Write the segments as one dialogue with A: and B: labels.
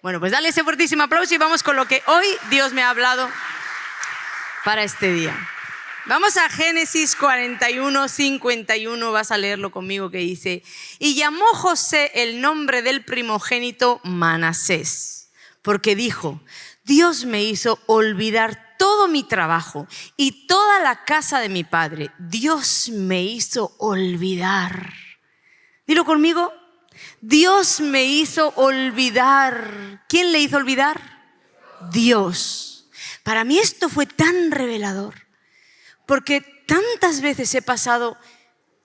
A: Bueno, pues dale ese fuertísimo aplauso y vamos con lo que hoy Dios me ha hablado para este día. Vamos a Génesis 41, 51, vas a leerlo conmigo, que dice: y llamó José el nombre del primogénito Manasés, porque dijo: Dios me hizo olvidar todo mi trabajo y toda la casa de mi padre. Dios me hizo olvidar. Dilo conmigo. Dios me hizo olvidar. ¿Quién le hizo olvidar? Dios. Para mí esto fue tan revelador, porque tantas veces he pasado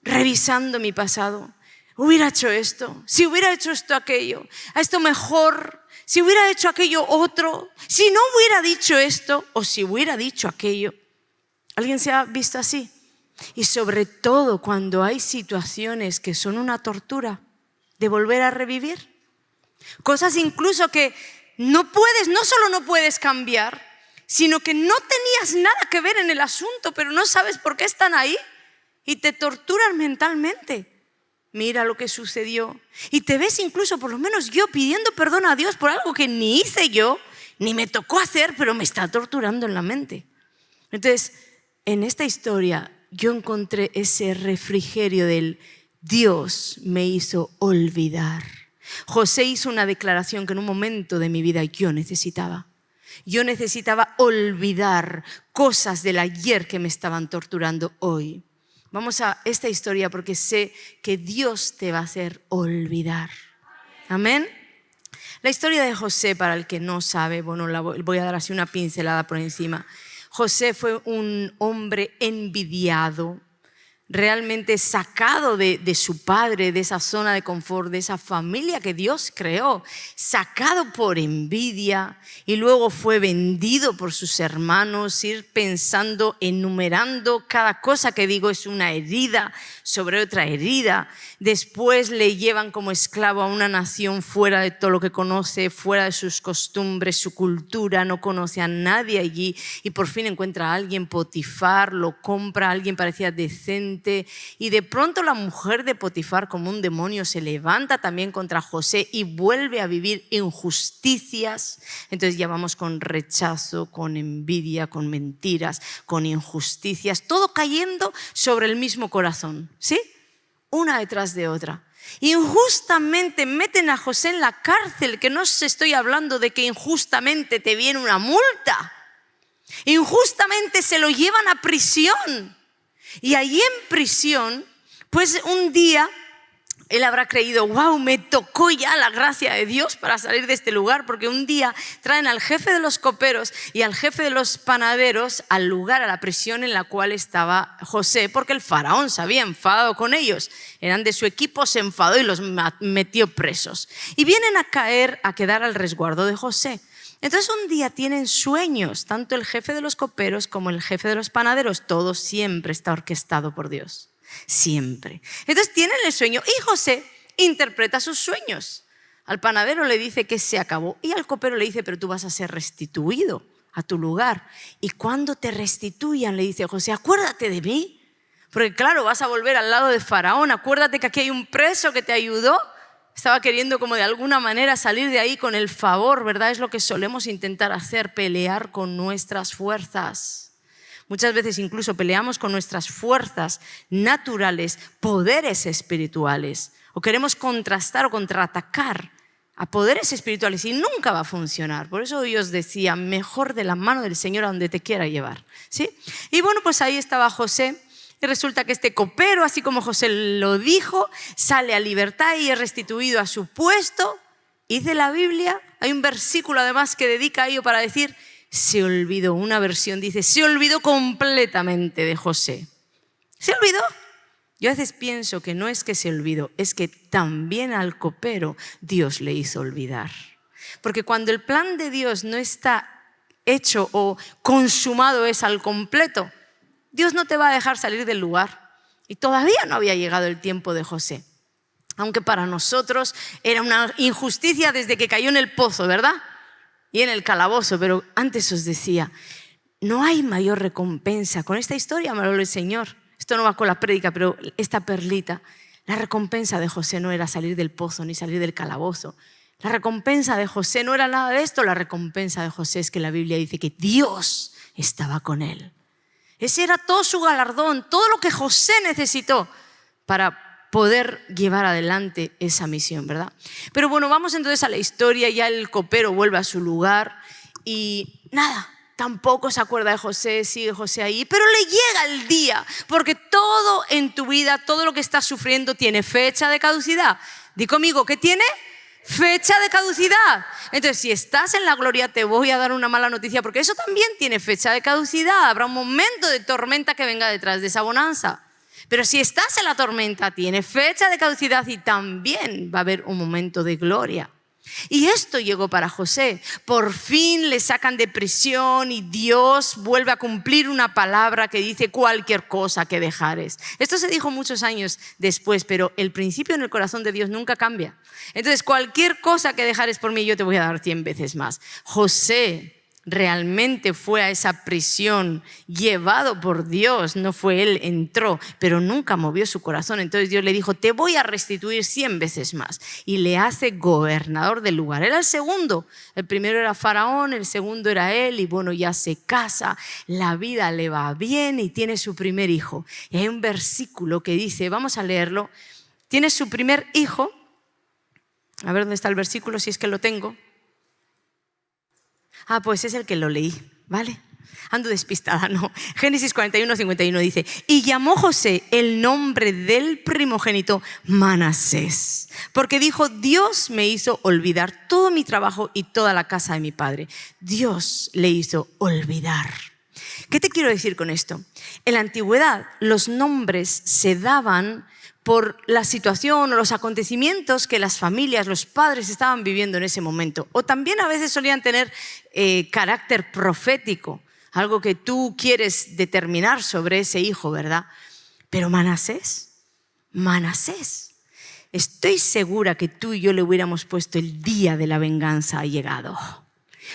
A: revisando mi pasado. Hubiera hecho esto, si hubiera hecho esto, aquello, a esto mejor, si hubiera hecho aquello otro, si no hubiera dicho esto o si hubiera dicho aquello. ¿Alguien se ha visto así? Y sobre todo cuando hay situaciones que son una tortura de volver a revivir. Cosas incluso que no solo no puedes cambiar, sino que no tenías nada que ver en el asunto, pero no sabes por qué están ahí y te torturan mentalmente. Mira lo que sucedió. Y te ves incluso, por lo menos yo, pidiendo perdón a Dios por algo que ni hice yo, ni me tocó hacer, pero me está torturando en la mente. Entonces, en esta historia yo encontré ese refrigerio del Dios me hizo olvidar. José hizo una declaración que en un momento de mi vida yo necesitaba. Yo necesitaba olvidar cosas del ayer que me estaban torturando hoy. Vamos a esta historia porque sé que Dios te va a hacer olvidar. Amén. La historia de José, para el que no sabe, bueno, la voy a dar así una pincelada por encima. José fue un hombre envidiado, realmente sacado de su padre, de esa zona de confort, de esa familia que Dios creó, sacado por envidia, y luego fue vendido por sus hermanos. Ir pensando, enumerando cada cosa que digo es una herida sobre otra herida. Después le llevan como esclavo a una nación fuera de todo lo que conoce, fuera de sus costumbres, su cultura, no conoce a nadie allí, y por fin encuentra a alguien, Potifar, lo compra, alguien parecía decente, y de pronto la mujer de Potifar, como un demonio, se levanta también contra José y vuelve a vivir injusticias. Entonces ya vamos con rechazo, con envidia, con mentiras, con injusticias, todo cayendo sobre el mismo corazón, ¿sí? Una detrás de otra. Injustamente meten a José en la cárcel, que no os estoy hablando de que injustamente te viene una multa. Injustamente se lo llevan a prisión. Y allí en prisión, pues un día él habrá creído: wow, me tocó ya la gracia de Dios para salir de este lugar, porque un día traen al jefe de los coperos y al jefe de los panaderos al lugar, a la prisión en la cual estaba José, porque el faraón se había enfadado con ellos, eran de su equipo, se enfadó y los metió presos. Y vienen a quedar al resguardo de José. Entonces un día tienen sueños, tanto el jefe de los coperos como el jefe de los panaderos. Todo siempre está orquestado por Dios. Siempre. Entonces tienen el sueño y José interpreta sus sueños. Al panadero le dice que se acabó y al copero le dice: pero tú vas a ser restituido a tu lugar. Y cuando te restituyan, le dice José: acuérdate de mí, porque claro, vas a volver al lado de Faraón. Acuérdate que aquí hay un preso que te ayudó. Estaba queriendo como de alguna manera salir de ahí con el favor, ¿verdad? Es lo que solemos intentar hacer, pelear con nuestras fuerzas. Muchas veces incluso peleamos con nuestras fuerzas naturales, poderes espirituales, o queremos contrastar o contraatacar a poderes espirituales y nunca va a funcionar. Por eso yo os decía, mejor de la mano del Señor a donde te quiera llevar, ¿sí? Y bueno, pues ahí estaba José. Y resulta que este copero, así como José lo dijo, sale a libertad y es restituido a su puesto. Y de la Biblia hay un versículo además que dedica a ello para decir: se olvidó. Una versión dice: se olvidó completamente de José. ¿Se olvidó? Yo a veces pienso que no es que se olvidó, es que también al copero Dios le hizo olvidar. Porque cuando el plan de Dios no está hecho o consumado es al completo, Dios no te va a dejar salir del lugar. Y todavía no había llegado el tiempo de José. Aunque para nosotros era una injusticia desde que cayó en el pozo, ¿verdad? Y en el calabozo. Pero antes os decía, no hay mayor recompensa. Con esta historia me lo habló el Señor. Esto no va con la prédica, pero esta perlita. La recompensa de José no era salir del pozo ni salir del calabozo. La recompensa de José no era nada de esto. La recompensa de José es que la Biblia dice que Dios estaba con él. Ese era todo su galardón, todo lo que José necesitó para poder llevar adelante esa misión, ¿verdad? Pero bueno, vamos entonces a la historia. Ya el copero vuelve a su lugar y nada, tampoco se acuerda de José, sigue José ahí, pero le llega el día, porque todo en tu vida, todo lo que estás sufriendo tiene fecha de caducidad. Di conmigo, ¿qué tiene? Fecha de caducidad. Entonces, si estás en la gloria, te voy a dar una mala noticia, porque eso también tiene fecha de caducidad. Habrá un momento de tormenta que venga detrás de esa bonanza. Pero si estás en la tormenta, tiene fecha de caducidad y también va a haber un momento de gloria. Y esto llegó para José. Por fin le sacan de prisión y Dios vuelve a cumplir una palabra que dice cualquier cosa que dejares. Esto se dijo muchos años después, pero el principio en el corazón de Dios nunca cambia. Entonces, cualquier cosa que dejares por mí, yo te voy a dar 100 veces más. José realmente fue a esa prisión llevado por Dios, no fue él, entró, pero nunca movió su corazón. Entonces Dios le dijo, te voy a restituir 100 veces más, y le hace gobernador del lugar. Era el segundo, el primero era Faraón, el segundo era él, y bueno, ya se casa, la vida le va bien y tiene su primer hijo. Y hay un versículo que dice, vamos a leerlo, tiene su primer hijo, a ver dónde está el versículo, si es que lo tengo. Pues es el que lo leí, ¿vale? Ando despistada, no. Génesis 41, 51 dice, y llamó José el nombre del primogénito Manasés, porque dijo, Dios me hizo olvidar todo mi trabajo y toda la casa de mi padre. Dios le hizo olvidar. ¿Qué te quiero decir con esto? En la antigüedad los nombres se daban por la situación o los acontecimientos que las familias, los padres estaban viviendo en ese momento. O también a veces solían tener carácter profético, algo que tú quieres determinar sobre ese hijo, ¿verdad? Pero Manasés, estoy segura que tú y yo le hubiéramos puesto el día de la venganza ha llegado.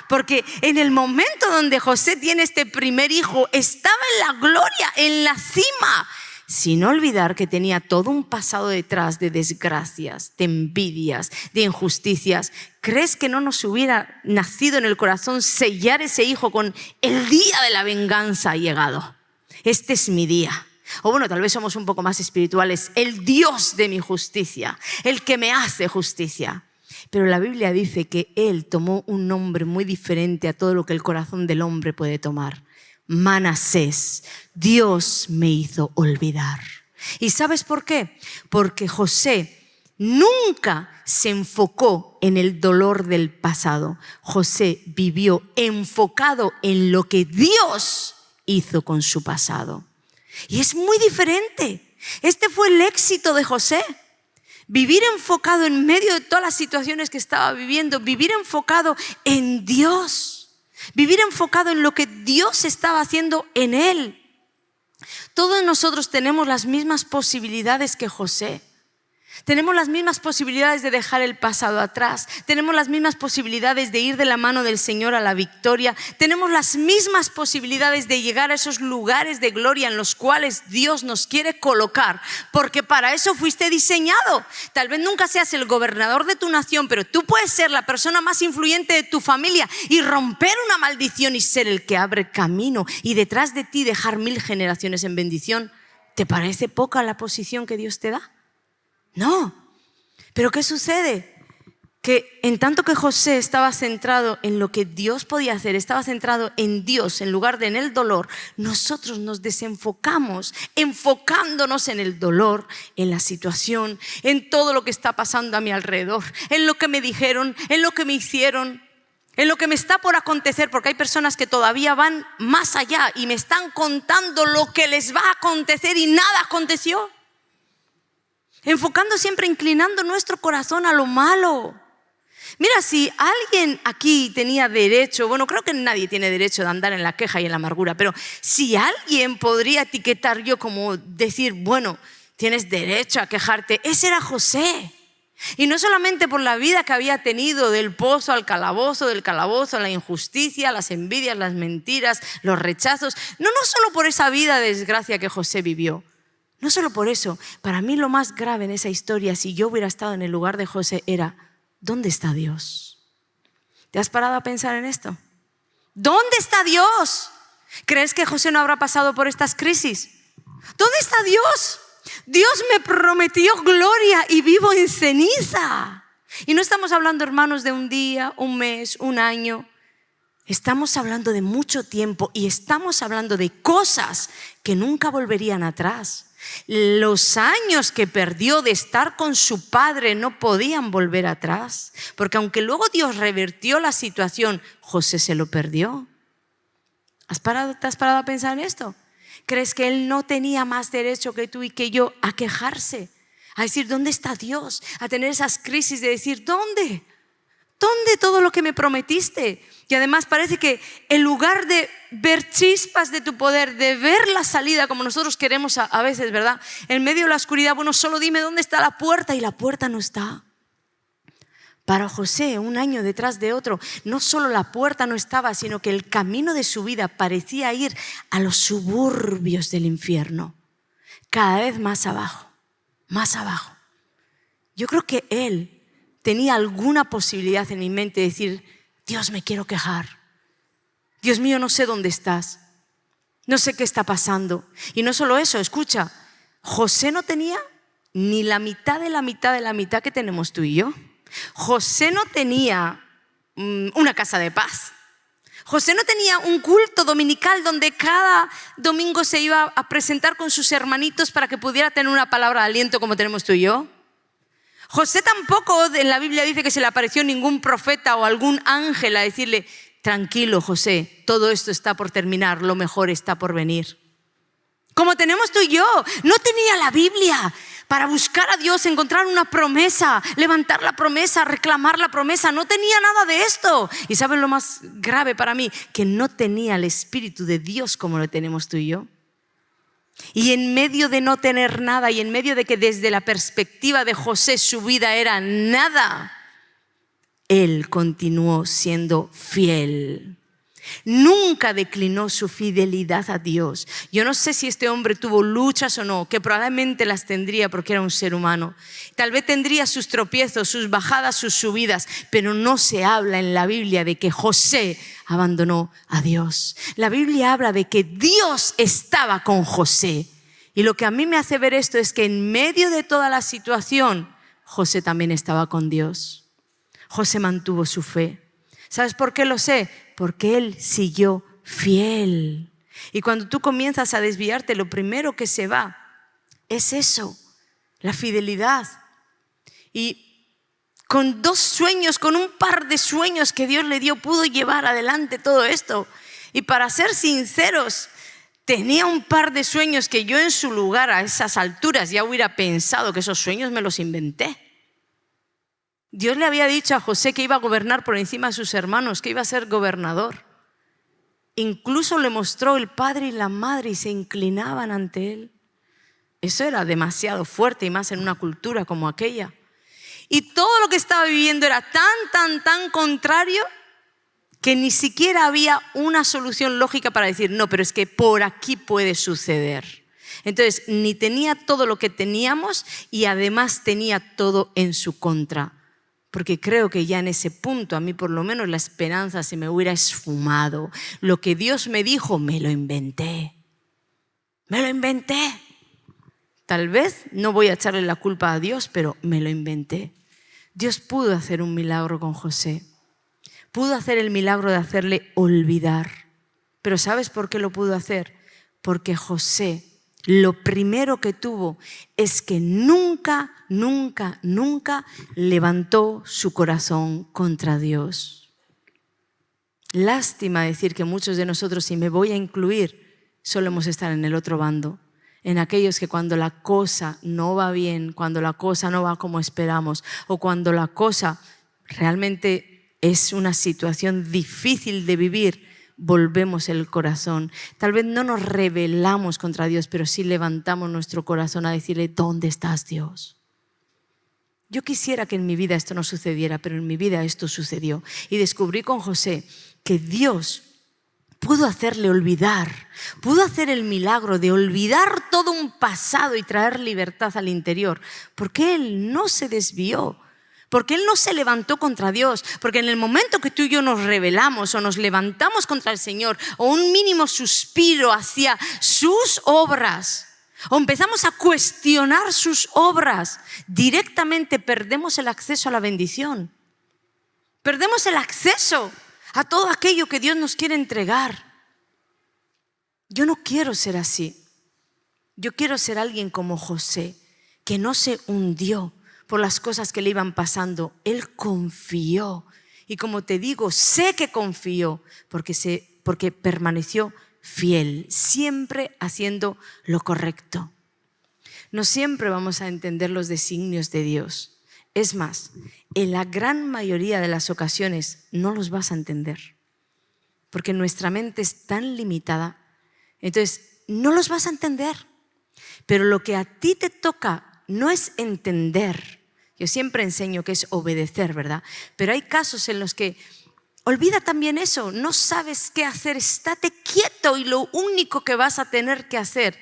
A: Porque en el momento donde José tiene este primer hijo, estaba en la gloria, en la cima, sin olvidar que tenía todo un pasado detrás de desgracias, de envidias, de injusticias. ¿Crees que no nos hubiera nacido en el corazón sellar ese hijo con el día de la venganza ha llegado? Este es mi día. O bueno, tal vez somos un poco más espirituales. El Dios de mi justicia, el que me hace justicia. Pero la Biblia dice que Él tomó un nombre muy diferente a todo lo que el corazón del hombre puede tomar. Manasés, Dios me hizo olvidar. ¿Y sabes por qué? Porque José nunca se enfocó en el dolor del pasado. José vivió enfocado en lo que Dios hizo con su pasado. Y es muy diferente. Este fue el éxito de José. Vivir enfocado en medio de todas las situaciones que estaba viviendo, vivir enfocado en Dios. Vivir enfocado en lo que Dios estaba haciendo en él. Todos nosotros tenemos las mismas posibilidades que José. Tenemos las mismas posibilidades de dejar el pasado atrás. Tenemos las mismas posibilidades de ir de la mano del Señor a la victoria. Tenemos las mismas posibilidades de llegar a esos lugares de gloria en los cuales Dios nos quiere colocar, porque para eso fuiste diseñado. Tal vez nunca seas el gobernador de tu nación, pero tú puedes ser la persona más influyente de tu familia y romper una maldición y ser el que abre camino y detrás de ti dejar 1000 generaciones en bendición. ¿Te parece poca la posición que Dios te da? No, pero ¿qué sucede? Que en tanto que José estaba centrado en lo que Dios podía hacer, estaba centrado en Dios en lugar de en el dolor, nosotros nos desenfocamos, enfocándonos en el dolor, en la situación, en todo lo que está pasando a mi alrededor, en lo que me dijeron, en lo que me hicieron, en lo que me está por acontecer, porque hay personas que todavía van más allá y me están contando lo que les va a acontecer y nada aconteció. Enfocando siempre, inclinando nuestro corazón a lo malo. Mira, si alguien aquí tenía derecho, bueno, creo que nadie tiene derecho de andar en la queja y en la amargura, pero si alguien podría etiquetar yo como decir, bueno, tienes derecho a quejarte, ese era José. Y no solamente por la vida que había tenido, del pozo al calabozo, del calabozo a la injusticia, las envidias, las mentiras, los rechazos. No solo por esa vida de desgracia que José vivió. No solo por eso, para mí lo más grave en esa historia, si yo hubiera estado en el lugar de José, era ¿dónde está Dios? ¿Te has parado a pensar en esto? ¿Dónde está Dios? ¿Crees que José no habrá pasado por estas crisis? ¿Dónde está Dios? Dios me prometió gloria y vivo en ceniza. Y no estamos hablando, hermanos, de un día, un mes, un año. Estamos hablando de mucho tiempo y estamos hablando de cosas que nunca volverían atrás. Los años que perdió de estar con su padre no podían volver atrás, porque aunque luego Dios revirtió la situación, José se lo perdió. ¿Te has parado a pensar en esto? ¿Crees que él no tenía más derecho que tú y que yo a quejarse? A decir, ¿dónde está Dios? A tener esas crisis de decir, ¿dónde? ¿Dónde todo lo que me prometiste? Y además parece que en lugar de ver chispas de tu poder, de ver la salida como nosotros queremos a veces, ¿verdad? En medio de la oscuridad, bueno, solo dime dónde está la puerta, y la puerta no está. Para José, un año detrás de otro, no solo la puerta no estaba, sino que el camino de su vida parecía ir a los suburbios del infierno, cada vez más abajo, más abajo. Yo creo que él tenía alguna posibilidad en mi mente de decir, Dios, me quiero quejar. Dios mío, no sé dónde estás. No sé qué está pasando. Y no solo eso, escucha, José no tenía ni la mitad de la mitad de la mitad que tenemos tú y yo. José no tenía una casa de paz. José no tenía un culto dominical donde cada domingo se iba a presentar con sus hermanitos para que pudiera tener una palabra de aliento como tenemos tú y yo. José tampoco en la Biblia dice que se le apareció ningún profeta o algún ángel a decirle, tranquilo José, todo esto está por terminar, lo mejor está por venir. Como tenemos tú y yo, no tenía la Biblia para buscar a Dios, encontrar una promesa, levantar la promesa, reclamar la promesa. No tenía nada de esto. Y ¿saben lo más grave para mí? Que no tenía el Espíritu de Dios como lo tenemos tú y yo. Y en medio de no tener nada y en medio de que desde la perspectiva de José su vida era nada, él continuó siendo fiel. Nunca declinó su fidelidad a Dios. Yo no sé si este hombre tuvo luchas o no, que probablemente las tendría porque era un ser humano. Tal vez tendría sus tropiezos, sus bajadas, sus subidas, pero no se habla en la Biblia de que José abandonó a Dios. La Biblia habla de que Dios estaba con José. Y lo que a mí me hace ver esto es que en medio de toda la situación, José también estaba con Dios. José mantuvo su fe. ¿Sabes por qué lo sé? Porque él siguió fiel. Y cuando tú comienzas a desviarte, lo primero que se va es eso, la fidelidad. Y con un par de sueños que Dios le dio, pudo llevar adelante todo esto. Y para ser sinceros, tenía un par de sueños que yo en su lugar a esas alturas ya hubiera pensado que esos sueños me los inventé. Dios le había dicho a José que iba a gobernar por encima de sus hermanos, que iba a ser gobernador. Incluso le mostró el padre y la madre y se inclinaban ante él. Eso era demasiado fuerte y más en una cultura como aquella. Y todo lo que estaba viviendo era tan contrario que ni siquiera había una solución lógica para decir, no, pero es que por aquí puede suceder. Entonces, ni tenía todo lo que teníamos y además tenía todo en su contra. Porque creo que ya en ese punto, a mí por lo menos la esperanza se me hubiera esfumado. Lo que Dios me dijo, me lo inventé. Me lo inventé. Tal vez no voy a echarle la culpa a Dios, pero me lo inventé. Dios pudo hacer un milagro con José. Pudo hacer el milagro de hacerle olvidar. Pero ¿sabes por qué lo pudo hacer? Porque José, lo primero que tuvo es que nunca levantó su corazón contra Dios. Lástima decir que muchos de nosotros, y me voy a incluir, solemos estar en el otro bando, en aquellos que cuando la cosa no va bien, cuando la cosa no va como esperamos o cuando la cosa realmente es una situación difícil de vivir, volvemos el corazón. Tal vez no nos rebelamos contra Dios, pero sí levantamos nuestro corazón a decirle, ¿dónde estás, Dios? Yo quisiera que en mi vida esto no sucediera, pero en mi vida esto sucedió. Y descubrí con José que Dios pudo hacerle olvidar, pudo hacer el milagro de olvidar todo un pasado y traer libertad al interior, porque él no se desvió. porque Él no se levantó contra Dios, porque en el momento que tú y yo nos rebelamos o nos levantamos contra el Señor o un mínimo suspiro hacia sus obras o empezamos a cuestionar sus obras, directamente perdemos el acceso a la bendición. Perdemos el acceso a todo aquello que Dios nos quiere entregar. Yo no quiero ser así. Yo quiero ser alguien como José, que no se hundió por las cosas que le iban pasando. Él confió. Y como te digo, sé que confió porque permaneció fiel, siempre haciendo lo correcto. No siempre vamos a entender los designios de Dios. Es más, en la gran mayoría de las ocasiones no los vas a entender, porque nuestra mente es tan limitada. Entonces, no los vas a entender. Pero lo que a ti te toca no es entender. Yo siempre enseño que es obedecer, ¿verdad? Pero hay casos en los que olvida también eso. No sabes qué hacer, estate quieto y lo único que vas a tener que hacer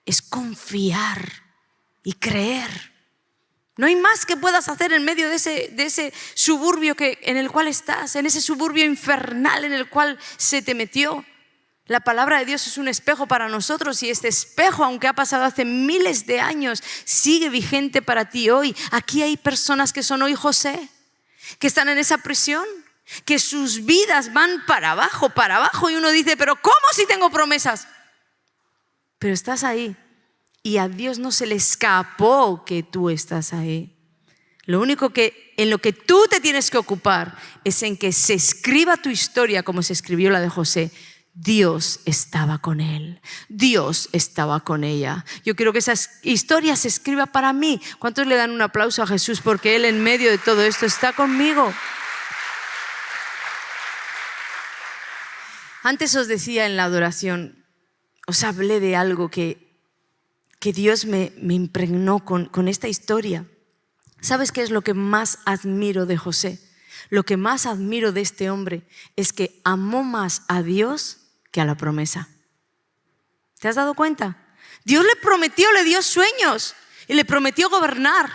A: es confiar y creer. No hay más que puedas hacer en medio de ese suburbio en el cual estás, en ese suburbio infernal en el cual se te metió. La palabra de Dios es un espejo para nosotros y este espejo, aunque ha pasado hace miles de años, sigue vigente para ti hoy. Aquí hay personas que son hoy José, que están en esa prisión, que sus vidas van para abajo y uno dice, pero ¿cómo si tengo promesas? Pero estás ahí y a Dios no se le escapó que tú estás ahí. Lo único en lo que tú te tienes que ocupar es en que se escriba tu historia como se escribió la de José. Dios estaba con él, Dios estaba con ella. Yo quiero que esa historia se escriba para mí. ¿Cuántos le dan un aplauso a Jesús porque Él en medio de todo esto está conmigo? Antes os decía en la adoración, os hablé de algo que Dios me impregnó con esta historia. ¿Sabes qué es lo que más admiro de José? Lo que más admiro de este hombre es que amó más a Dios que a la promesa. ¿Te has dado cuenta? Dios le prometió, le dio sueños y le prometió gobernar,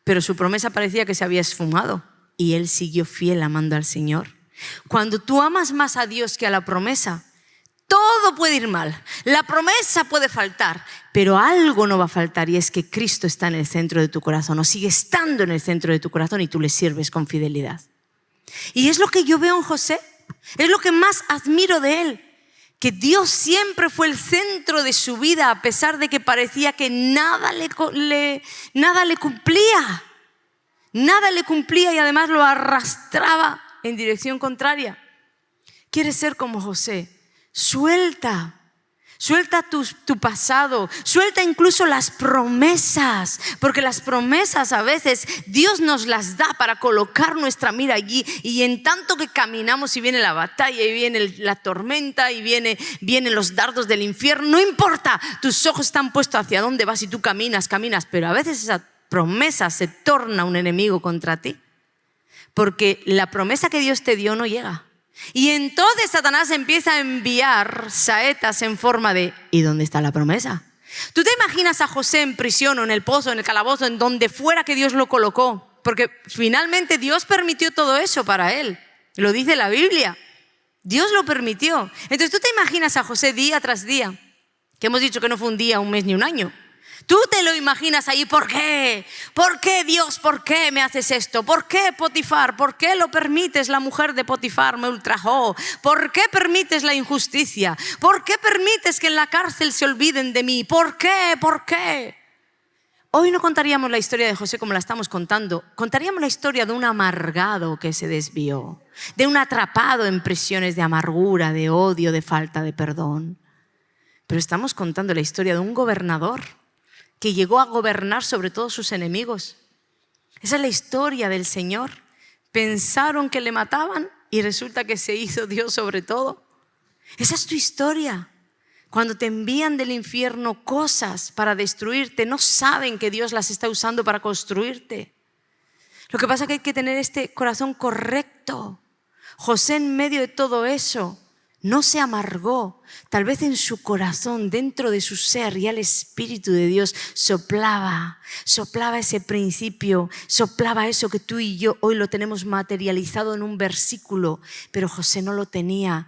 A: pero su promesa parecía que se había esfumado y él siguió fiel amando al Señor. Cuando tú amas más a Dios que a la promesa, todo puede ir mal, la promesa puede faltar, pero algo no va a faltar y es que Cristo está en el centro de tu corazón o sigue estando en el centro de tu corazón y tú le sirves con fidelidad. Y es lo que yo veo en José, es lo que más admiro de él, que Dios siempre fue el centro de su vida a pesar de que parecía que nada le cumplía. Nada le cumplía y además lo arrastraba en dirección contraria. ¿Quieres ser como José? Suelta tu pasado, suelta incluso las promesas, porque las promesas a veces Dios nos las da para colocar nuestra mira allí y en tanto que caminamos y viene la batalla y viene la tormenta y vienen los dardos del infierno, no importa, tus ojos están puestos hacia dónde vas y tú caminas, pero a veces esa promesa se torna un enemigo contra ti, porque la promesa que Dios te dio no llega. Y entonces Satanás empieza a enviar saetas en forma de ¿y dónde está la promesa? ¿Tú te imaginas a José en prisión o en el pozo, en el calabozo, en donde fuera que Dios lo colocó? Porque finalmente Dios permitió todo eso para él. Lo dice la Biblia. Dios lo permitió. Entonces tú te imaginas a José día tras día, que hemos dicho que no fue un día, un mes ni un año. Tú te lo imaginas ahí, ¿por qué? ¿Por qué Dios? ¿Por qué me haces esto? ¿Por qué Potifar? ¿Por qué lo permites? La mujer de Potifar me ultrajó. ¿Por qué permites la injusticia? ¿Por qué permites que en la cárcel se olviden de mí? ¿Por qué? ¿Por qué? Hoy no contaríamos la historia de José como la estamos contando. Contaríamos la historia de un amargado que se desvió, de un atrapado en prisiones de amargura, de odio, de falta de perdón. Pero estamos contando la historia de un gobernador que llegó a gobernar sobre todos sus enemigos. Esa es la historia del Señor. Pensaron que le mataban y resulta que se hizo Dios sobre todo. Esa es tu historia. Cuando te envían del infierno cosas para destruirte, no saben que Dios las está usando para construirte. Lo que pasa es que hay que tener este corazón correcto. José en medio de todo eso no se amargó. Tal vez en su corazón, dentro de su ser, ya el Espíritu de Dios soplaba ese principio, soplaba eso que tú y yo hoy lo tenemos materializado en un versículo, pero José no lo tenía.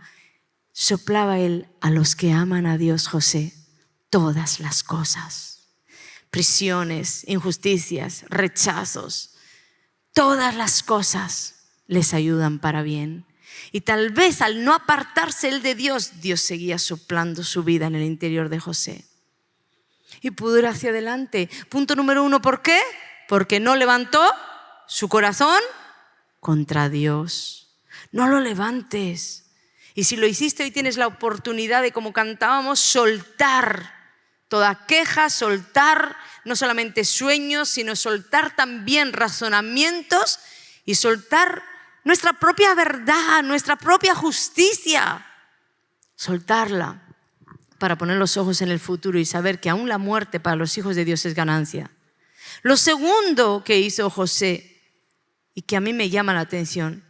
A: Soplaba él: a los que aman a Dios, José, todas las cosas, prisiones, injusticias, rechazos, todas las cosas les ayudan para bien. Y tal vez al no apartarse él de Dios, Dios seguía soplando su vida en el interior de José. Y pudo ir hacia adelante. Punto número 1, ¿por qué? Porque no levantó su corazón contra Dios. No lo levantes. Y si lo hiciste, hoy tienes la oportunidad de, como cantábamos, soltar toda queja, soltar no solamente sueños, sino soltar también razonamientos y soltar nuestra propia verdad, nuestra propia justicia. Soltarla para poner los ojos en el futuro y saber que aún la muerte para los hijos de Dios es ganancia. Lo segundo que hizo José, y que a mí me llama la atención,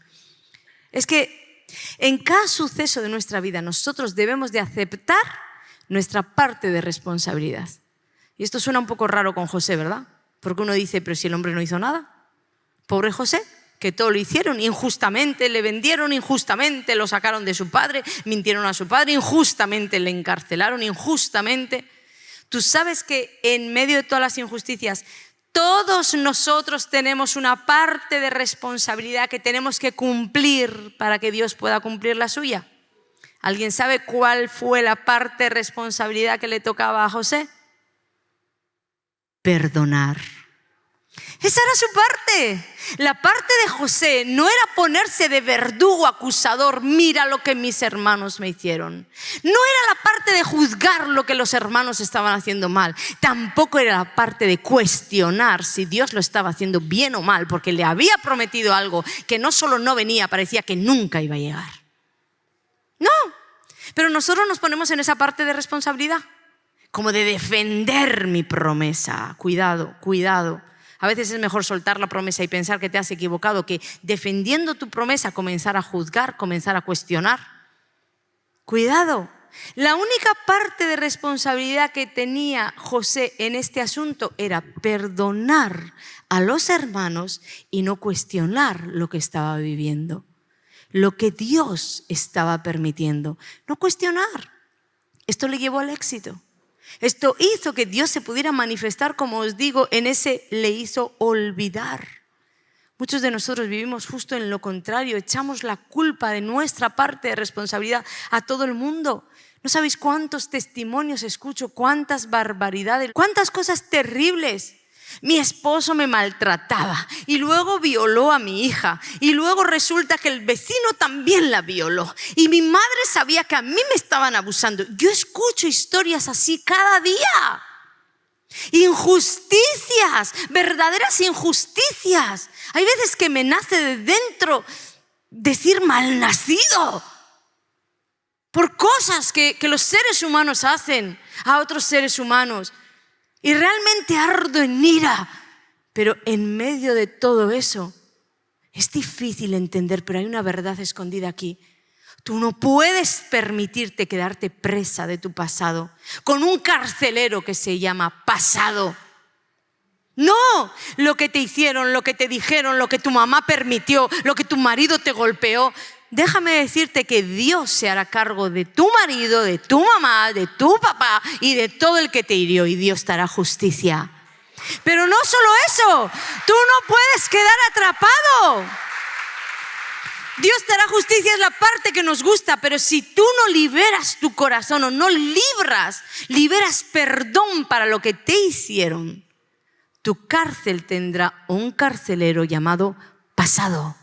A: es que en cada suceso de nuestra vida nosotros debemos de aceptar nuestra parte de responsabilidad. Y esto suena un poco raro con José, ¿verdad? Porque uno dice: pero si el hombre no hizo nada. Pobre José, que todo lo hicieron injustamente, le vendieron injustamente, lo sacaron de su padre, mintieron a su padre, injustamente le encarcelaron, injustamente. Tú sabes que en medio de todas las injusticias, todos nosotros tenemos una parte de responsabilidad que tenemos que cumplir para que Dios pueda cumplir la suya. ¿Alguien sabe cuál fue la parte de responsabilidad que le tocaba a José? Perdonar. Esa era su parte. La parte de José no era ponerse de verdugo acusador: mira lo que mis hermanos me hicieron. No era la parte de juzgar lo que los hermanos estaban haciendo mal. Tampoco era la parte de cuestionar si Dios lo estaba haciendo bien o mal, porque le había prometido algo que no solo no venía, parecía que nunca iba a llegar. No, pero nosotros nos ponemos en esa parte de responsabilidad, como de defender mi promesa. Cuidado, cuidado. A veces es mejor soltar la promesa y pensar que te has equivocado que, defendiendo tu promesa, comenzar a juzgar, comenzar a cuestionar. Cuidado. La única parte de responsabilidad que tenía José en este asunto era perdonar a los hermanos y no cuestionar lo que estaba viviendo, lo que Dios estaba permitiendo. No cuestionar. Esto le llevó al éxito. Esto hizo que Dios se pudiera manifestar, como os digo, en ese le hizo olvidar. Muchos de nosotros vivimos justo en lo contrario, echamos la culpa de nuestra parte de responsabilidad a todo el mundo. No sabéis cuántos testimonios escucho, cuántas barbaridades, cuántas cosas terribles. Mi esposo me maltrataba y luego violó a mi hija y luego resulta que el vecino también la violó y mi madre sabía que a mí me estaban abusando. Yo escucho historias así cada día. Injusticias, verdaderas injusticias. Hay veces que me nace de dentro decir malnacido por cosas que los seres humanos hacen a otros seres humanos. Y realmente ardo en ira. Pero en medio de todo eso, es difícil entender, pero hay una verdad escondida aquí. Tú no puedes permitirte quedarte presa de tu pasado, con un carcelero que se llama pasado. No, lo que te hicieron, lo que te dijeron, lo que tu mamá permitió, lo que tu marido te golpeó. Déjame decirte que Dios se hará cargo de tu marido, de tu mamá, de tu papá y de todo el que te hirió, y Dios te hará justicia. Pero no solo eso, tú no puedes quedar atrapado. Dios te hará justicia, es la parte que nos gusta, pero si tú no liberas tu corazón o no liberas perdón para lo que te hicieron, tu cárcel tendrá un carcelero llamado pasado.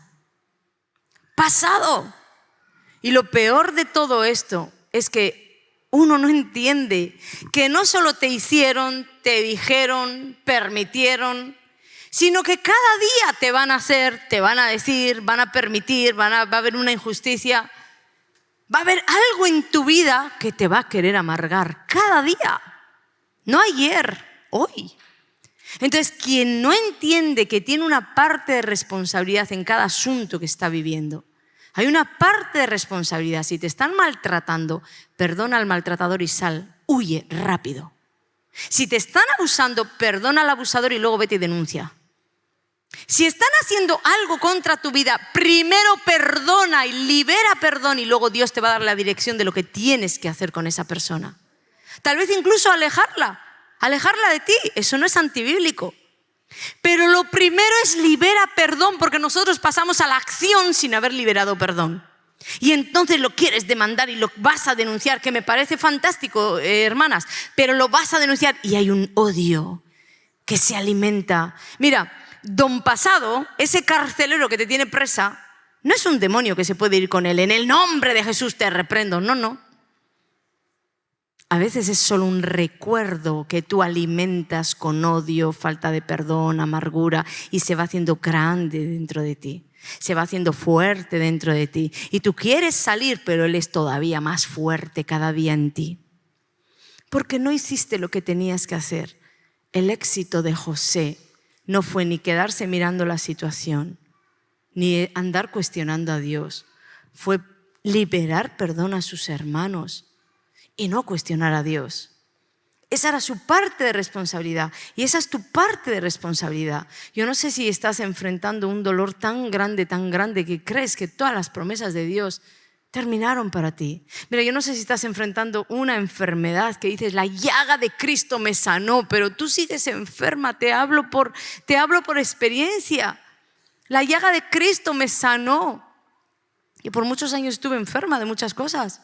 A: Pasado. Y lo peor de todo esto es que uno no entiende que no solo te hicieron, te dijeron, permitieron, sino que cada día te van a hacer, te van a decir, van a permitir, va a haber una injusticia. Va a haber algo en tu vida que te va a querer amargar cada día. No ayer, hoy. Entonces, quien no entiende que tiene una parte de responsabilidad en cada asunto que está viviendo, Hay una parte de responsabilidad. Si te están maltratando, perdona al maltratador y sal, huye rápido. Si te están abusando, perdona al abusador y luego vete y denuncia. Si están haciendo algo contra tu vida, primero perdona y libera perdón y luego Dios te va a dar la dirección de lo que tienes que hacer con esa persona. Tal vez incluso alejarla de ti. Eso no es antibíblico. Pero lo primero es libera perdón, porque nosotros pasamos a la acción sin haber liberado perdón. Y entonces lo quieres demandar y lo vas a denunciar, que me parece fantástico, hermanas, pero lo vas a denunciar y hay un odio que se alimenta. Mira, Don Pasado, ese carcelero que te tiene presa, no es un demonio que se puede ir con él. En el nombre de Jesús te reprendo. No. A veces es solo un recuerdo que tú alimentas con odio, falta de perdón, amargura y se va haciendo grande dentro de ti. Se va haciendo fuerte dentro de ti. Y tú quieres salir, pero él es todavía más fuerte cada día en ti. Porque no hiciste lo que tenías que hacer. El éxito de José no fue ni quedarse mirando la situación, ni andar cuestionando a Dios. Fue liberar perdón a sus hermanos y no cuestionar a Dios. Esa era su parte de responsabilidad y esa es tu parte de responsabilidad. Yo no sé si estás enfrentando un dolor tan grande que crees que todas las promesas de Dios terminaron para ti. Mira, yo no sé si estás enfrentando una enfermedad que dices, la llaga de Cristo me sanó, pero tú sigues enferma, te hablo por experiencia. La llaga de Cristo me sanó. Y por muchos años estuve enferma de muchas cosas.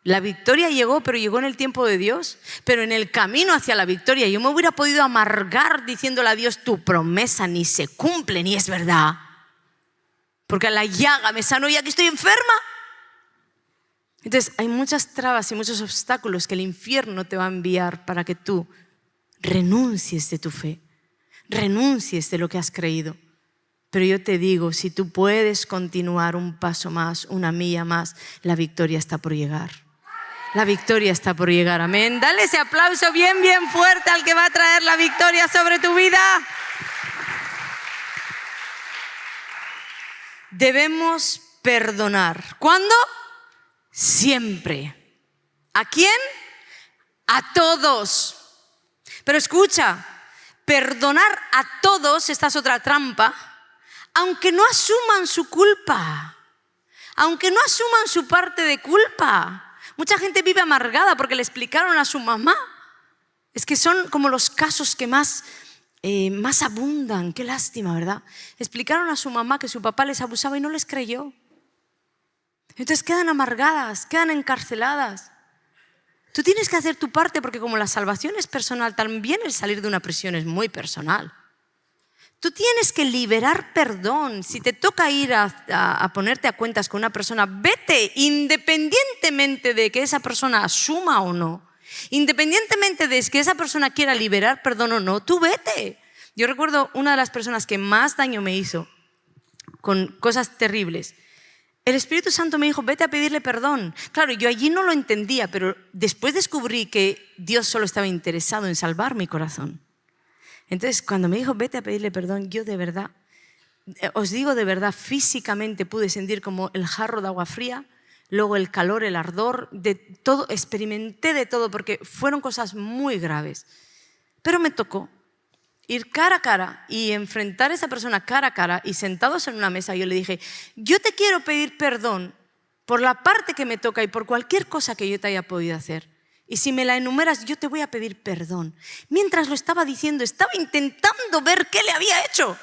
A: La victoria llegó, pero llegó en el tiempo de Dios. Pero en el camino hacia la victoria yo me hubiera podido amargar diciéndole a Dios, tu promesa ni se cumple ni es verdad. Porque la llaga me sanó y aquí estoy enferma. Entonces hay muchas trabas y muchos obstáculos que el infierno te va a enviar para que tú renuncies de tu fe, renuncies de lo que has creído. Pero yo te digo, si tú puedes continuar un paso más, una milla más, la victoria está por llegar. La victoria está por llegar, amén. Dale ese aplauso bien fuerte al que va a traer la victoria sobre tu vida. Debemos perdonar. ¿Cuándo? Siempre. ¿A quién? A todos. Pero escucha, perdonar a todos, esta es otra trampa, aunque no asuman su culpa, aunque no asuman su parte de culpa. Mucha gente vive amargada porque le explicaron a su mamá. Es que son como los casos que más abundan. Qué lástima, ¿verdad? Explicaron a su mamá que su papá les abusaba y no les creyó. Entonces quedan amargadas, quedan encarceladas. Tú tienes que hacer tu parte porque como la salvación es personal, también el salir de una prisión es muy personal. Tú tienes que liberar perdón. Si te toca ir a ponerte a cuentas con una persona, vete independientemente de que esa persona asuma o no. Independientemente de que esa persona quiera liberar perdón o no, tú vete. Yo recuerdo una de las personas que más daño me hizo con cosas terribles. El Espíritu Santo me dijo, vete a pedirle perdón. Claro, yo allí no lo entendía, pero después descubrí que Dios solo estaba interesado en salvar mi corazón. Entonces, cuando me dijo, vete a pedirle perdón, yo de verdad, os digo de verdad, físicamente pude sentir como el jarro de agua fría, luego el calor, el ardor, de todo, experimenté de todo porque fueron cosas muy graves. Pero me tocó ir cara a cara y enfrentar a esa persona cara a cara y sentados en una mesa yo le dije, yo te quiero pedir perdón por la parte que me toca y por cualquier cosa que yo te haya podido hacer. Y si me la enumeras, yo te voy a pedir perdón. Mientras lo estaba diciendo, estaba intentando ver qué le había hecho.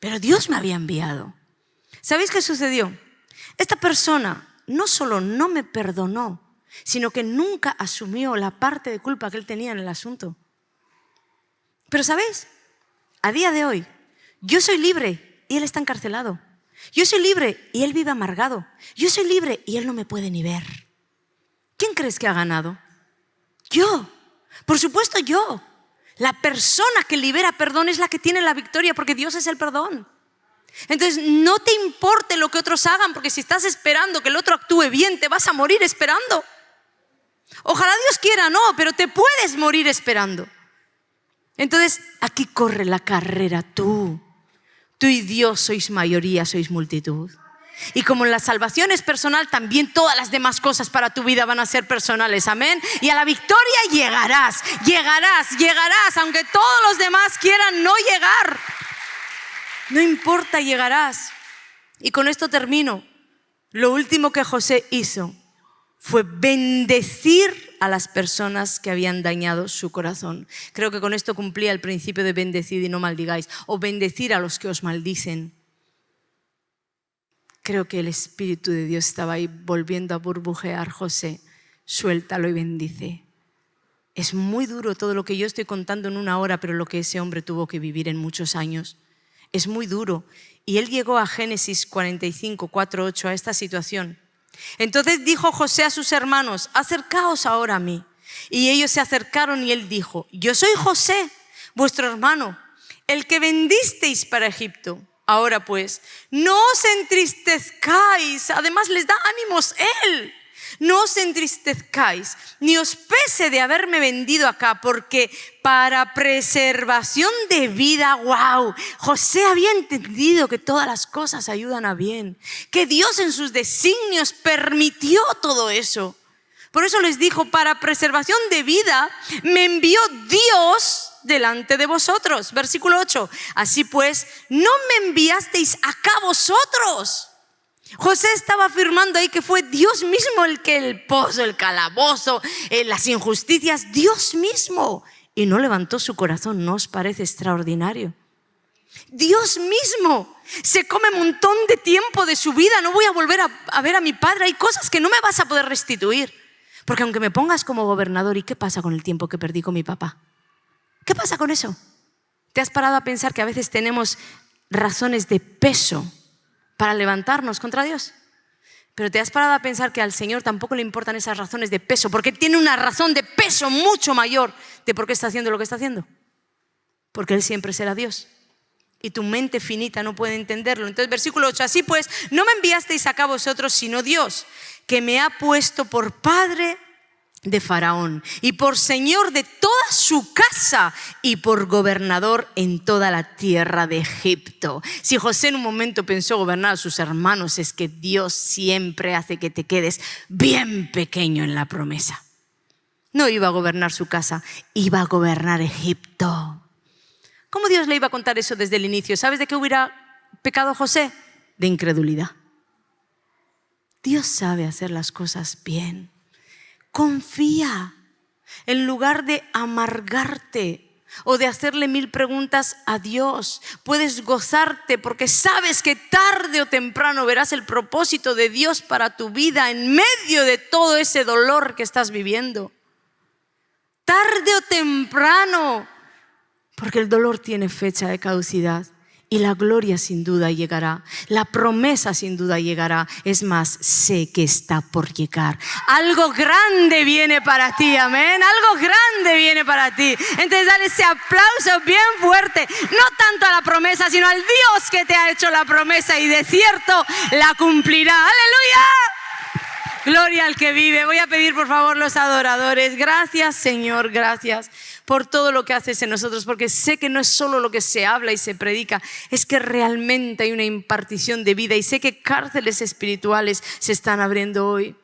A: Pero Dios me había enviado. ¿Sabéis qué sucedió? Esta persona no solo no me perdonó, sino que nunca asumió la parte de culpa que él tenía en el asunto. Pero ¿sabéis? A día de hoy, yo soy libre y él está encarcelado. Yo soy libre y él vive amargado. Yo soy libre y él no me puede ni ver. ¿Quién crees que ha ganado? Yo. Por supuesto yo. La persona que libera perdón es la que tiene la victoria porque Dios es el perdón. Entonces no te importe lo que otros hagan porque si estás esperando que el otro actúe bien te vas a morir esperando. Ojalá Dios quiera, no, pero te puedes morir esperando. Entonces aquí corre la carrera tú. Tú y Dios sois mayoría, sois multitud. Y como la salvación es personal, también todas las demás cosas para tu vida van a ser personales, amén. Y a la victoria llegarás, aunque todos los demás quieran no llegar. No importa, llegarás. Y con esto termino. Lo último que José hizo fue bendecir a las personas que habían dañado su corazón. Creo que con esto cumplía el principio de bendecid y no maldigáis, o bendecir a los que os maldicen. Creo que el Espíritu de Dios estaba ahí volviendo a burbujear. José, suéltalo y bendice. Es muy duro todo lo que yo estoy contando en una hora, pero lo que ese hombre tuvo que vivir en muchos años. Es muy duro. Y él llegó a Génesis 45, 4, 8, a esta situación. Entonces dijo José a sus hermanos, acercaos ahora a mí. Y ellos se acercaron y él dijo, yo soy José, vuestro hermano, el que vendisteis para Egipto. Ahora pues, no os entristezcáis, además les da ánimos él. No os entristezcáis, ni os pese de haberme vendido acá, porque para preservación de vida, wow, José había entendido que todas las cosas ayudan a bien, que Dios en sus designios permitió todo eso. Por eso les dijo, para preservación de vida me envió Dios delante de vosotros. Versículo 8, así pues, no me enviasteis acá vosotros. José estaba afirmando ahí que fue Dios mismo el que el pozo, el calabozo, las injusticias, Dios mismo. Y no levantó su corazón, ¿no os parece extraordinario? Dios mismo se come un montón de tiempo de su vida. No voy a volver a ver a mi padre. Hay cosas que no me vas a poder restituir. Porque aunque me pongas como gobernador, ¿y qué pasa con el tiempo que perdí con mi papá? ¿Qué pasa con eso? ¿Te has parado a pensar que a veces tenemos razones de peso para levantarnos contra Dios? Pero te has parado a pensar que al Señor tampoco le importan esas razones de peso, porque tiene una razón de peso mucho mayor de por qué está haciendo lo que está haciendo. Porque Él siempre será Dios. Y tu mente finita no puede entenderlo. Entonces, versículo 8, así pues, no me enviasteis acá vosotros, sino Dios, que me ha puesto por padre de Faraón y por señor de toda su casa y por gobernador en toda la tierra de Egipto. Si José en un momento pensó gobernar a sus hermanos, es que Dios siempre hace que te quedes bien pequeño en la promesa. No iba a gobernar su casa, iba a gobernar Egipto. ¿Cómo Dios le iba a contar eso desde el inicio? ¿Sabes de qué hubiera pecado José? De incredulidad. Dios sabe hacer las cosas bien. Confía. En lugar de amargarte o de hacerle 1000 preguntas a Dios, puedes gozarte porque sabes que tarde o temprano verás el propósito de Dios para tu vida en medio de todo ese dolor que estás viviendo. Tarde o temprano, porque el dolor tiene fecha de caducidad. Y la gloria sin duda llegará, la promesa sin duda llegará. Es más, sé que está por llegar. Algo grande viene para ti, amén. Algo grande viene para ti. Entonces dale ese aplauso bien fuerte, no tanto a la promesa, sino al Dios que te ha hecho la promesa y de cierto la cumplirá. ¡Aleluya! Gloria al que vive. Voy a pedir por favor los adoradores. Gracias Señor, gracias por todo lo que haces en nosotros, porque sé que no es solo lo que se habla y se predica, es que realmente hay una impartición de vida y sé que cárceles espirituales se están abriendo hoy.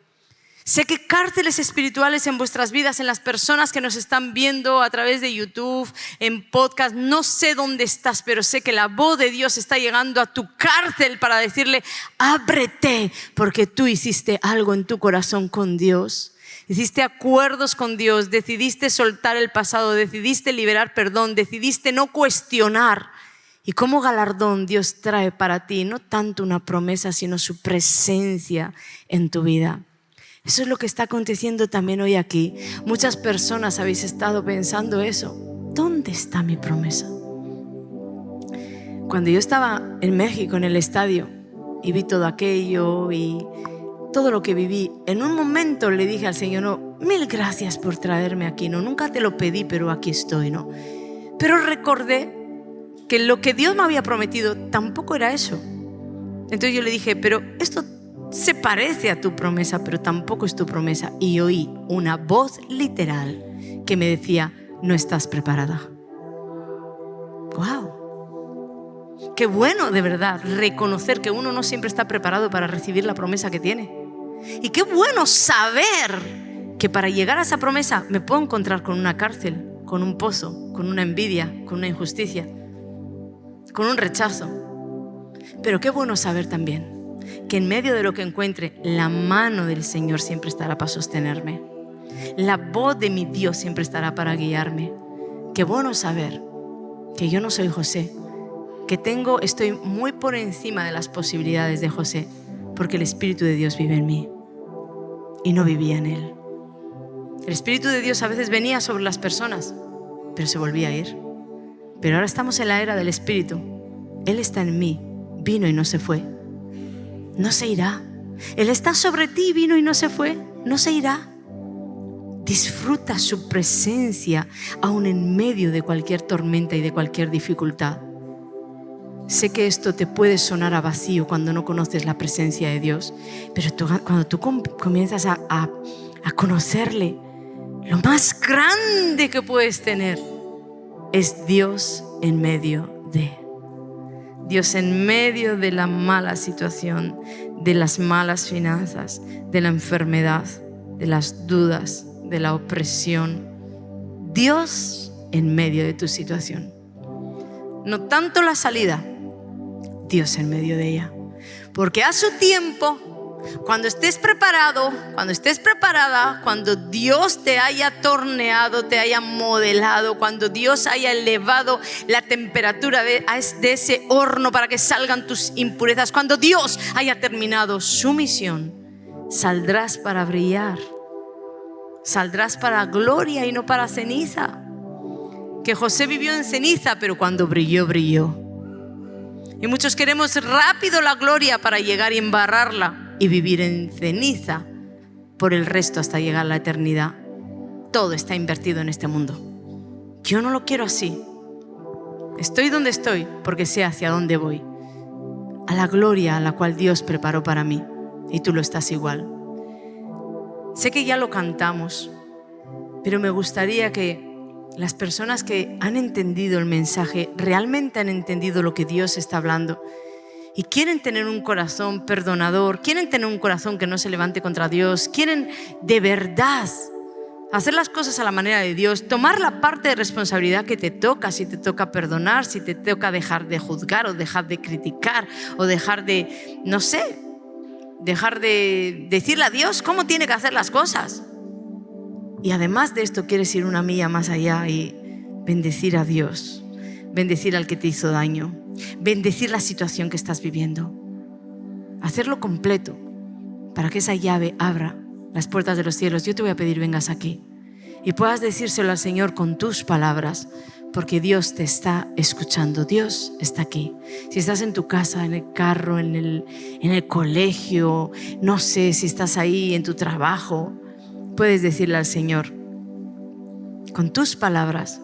A: Sé que cárceles espirituales en vuestras vidas, en las personas que nos están viendo a través de YouTube, en podcast, no sé dónde estás, pero sé que la voz de Dios está llegando a tu cárcel para decirle, ábrete, porque tú hiciste algo en tu corazón con Dios. Hiciste acuerdos con Dios, decidiste soltar el pasado, decidiste liberar perdón, decidiste no cuestionar. Y como galardón Dios trae para ti no tanto una promesa, sino su presencia en tu vida. Eso es lo que está aconteciendo también hoy aquí. Muchas personas habéis estado pensando eso. ¿Dónde está mi promesa? Cuando yo estaba en México, en el estadio, y vi todo aquello y todo lo que viví, en un momento le dije al Señor, no, 1000 gracias por traerme aquí, no, nunca te lo pedí, pero aquí estoy, ¿no? Pero recordé que lo que Dios me había prometido tampoco era eso. Entonces yo le dije, pero esto se parece a tu promesa, pero tampoco es tu promesa. Y oí una voz literal que me decía, no estás preparada. ¡Wow! Qué bueno, de verdad, reconocer que uno no siempre está preparado para recibir la promesa que tiene. Y qué bueno saber que para llegar a esa promesa me puedo encontrar con una cárcel, con un pozo, con una envidia, con una injusticia, con un rechazo. Pero qué bueno saber también que en medio de lo que encuentre, la mano del Señor siempre estará para sostenerme. La voz de mi Dios siempre estará para guiarme. Qué bueno saber que yo no soy José, que estoy muy por encima de las posibilidades de José, porque el Espíritu de Dios vive en mí y no vivía en él. El Espíritu de Dios a veces venía sobre las personas, pero se volvía a ir. Pero ahora estamos en la era del Espíritu. Él está en mí, vino y no se fue. No se irá. Él está sobre ti, vino y no se fue. No se irá. Disfruta su presencia aún en medio de cualquier tormenta y de cualquier dificultad. Sé que esto te puede sonar a vacío cuando no conoces la presencia de Dios, pero cuando tú comienzas a conocerle, lo más grande que puedes tener es Dios en medio de. Dios en medio de la mala situación, de las malas finanzas, de la enfermedad, de las dudas, de la opresión. Dios en medio de tu situación. No tanto la salida, Dios en medio de ella. Porque a su tiempo, cuando estés preparado, cuando estés preparada, cuando Dios te haya torneado, te haya modelado, cuando Dios haya elevado la temperatura de ese horno para que salgan tus impurezas, cuando Dios haya terminado su misión, saldrás para brillar, saldrás para gloria y no para ceniza. Que José vivió en ceniza, pero cuando brilló, brilló. Y muchos queremos rápido la gloria para llegar y embarrarla y vivir en ceniza por el resto hasta llegar a la eternidad. Todo está invertido en este mundo. Yo no lo quiero así. Estoy donde estoy porque sé hacia dónde voy. A la gloria a la cual Dios preparó para mí. Y tú lo estás igual. Sé que ya lo cantamos, pero me gustaría que las personas que han entendido el mensaje realmente han entendido lo que Dios está hablando y quieren tener un corazón perdonador, quieren tener un corazón que no se levante contra Dios, quieren de verdad hacer las cosas a la manera de Dios, tomar la parte de responsabilidad que te toca, si te toca perdonar, si te toca dejar de juzgar o dejar de criticar o dejar de, no sé, dejar de decirle a Dios cómo tiene que hacer las cosas. Y además de esto quieres ir una milla más allá y bendecir a Dios, bendecir al que te hizo daño, bendecir la situación que estás viviendo, hacerlo completo para que esa llave abra las puertas de los cielos. Yo te voy a pedir vengas aquí y puedas decírselo al Señor con tus palabras, porque Dios te está escuchando, Dios está aquí. Si estás en tu casa, en el carro, en el colegio, no sé si estás ahí en tu trabajo, puedes decirle al Señor con tus palabras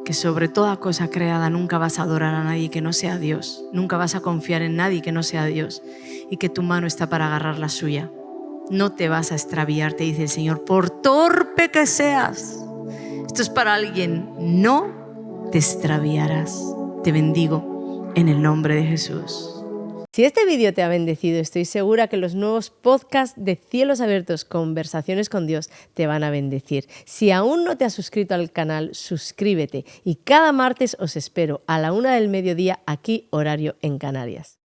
A: que sobre toda cosa creada nunca vas a adorar a nadie que no sea Dios, nunca vas a confiar en nadie que no sea Dios y que tu mano está para agarrar la suya. No te vas a extraviar, te dice el Señor, por torpe que seas. Esto es para alguien, no te extraviarás. Te bendigo en el nombre de Jesús. Si este vídeo te ha bendecido, estoy segura que los nuevos podcasts de Cielos Abiertos, Conversaciones con Dios, te van a bendecir. Si aún no te has suscrito al canal, suscríbete y cada martes os espero a la 1:00 PM aquí, horario en Canarias.